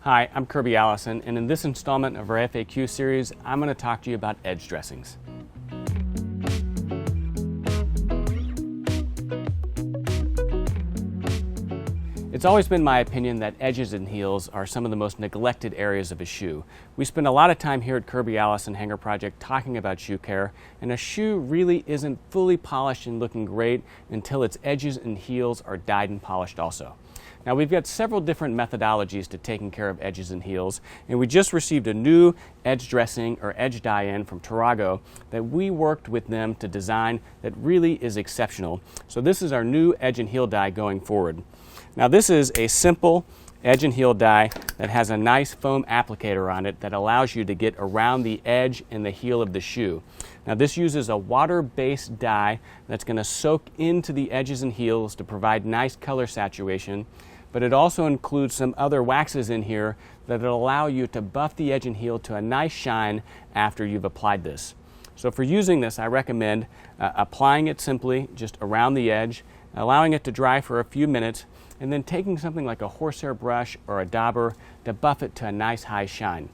Hi, I'm Kirby Allison, and in this installment of our FAQ series, I'm going to talk to you about edge dressings. It's always been my opinion that edges and heels are some of the most neglected areas of a shoe. We spend a lot of time here at Kirby Allison Hanger Project talking about shoe care, and a shoe really isn't fully polished and looking great until its edges and heels are dyed and polished also. Now, we've got several different methodologies to taking care of edges and heels, and we just received a new edge dressing or edge dye-in from Terrago that we worked with them to design that really is exceptional. So this is our new edge and heel dye going forward. Now, this is a simple edge and heel dye that has a nice foam applicator on it that allows you to get around the edge and the heel of the shoe. Now, this uses a water-based dye that's going to soak into the edges and heels to provide nice color saturation, but it also includes some other waxes in here that will allow you to buff the edge and heel to a nice shine after you've applied this. So for using this, I recommend applying it simply just around the edge, allowing it to dry for a few minutes, and then taking something like a horsehair brush or a dauber to buff it to a nice high shine.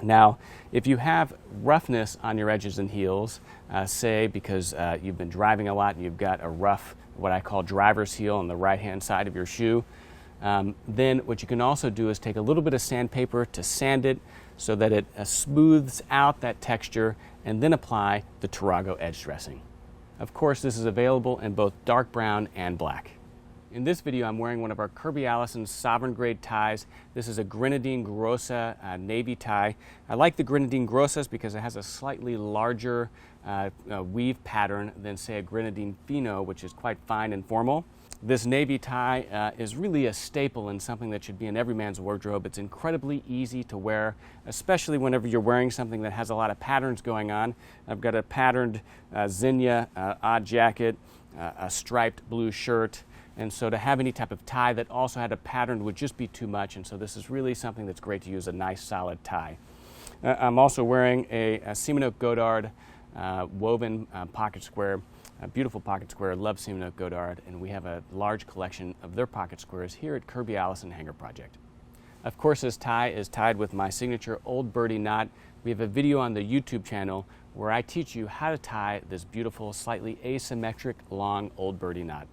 Now, if you have roughness on your edges and heels, say because you've been driving a lot and you've got a rough, what I call driver's heel on the right-hand side of your shoe, then what you can also do is take a little bit of sandpaper to sand it so that it smooths out that texture, and then apply the Terrago edge dressing. Of course, this is available in both dark brown and black. In this video, I'm wearing one of our Kirby Allison Sovereign Grade ties. This is a Grenadine Grossa navy tie. I like the Grenadine Grossas because it has a slightly larger weave pattern than, say, a Grenadine Fino, which is quite fine and formal. This navy tie is really a staple and something that should be in every man's wardrobe. It's incredibly easy to wear, especially whenever you're wearing something that has a lot of patterns going on. I've got a patterned zinnia odd jacket, a striped blue shirt, and so to have any type of tie that also had a pattern would just be too much, and so this is really something that's great to use, a nice solid tie. I'm also wearing a Seaman Oak Godard woven pocket square, a beautiful pocket square. Love Seaman Oak Godard, and we have a large collection of their pocket squares here at Kirby Allison Hanger Project. Of course, this tie is tied with my signature Old Birdie knot. We have a video on the YouTube channel where I teach you how to tie this beautiful, slightly asymmetric, long Old Birdie knot.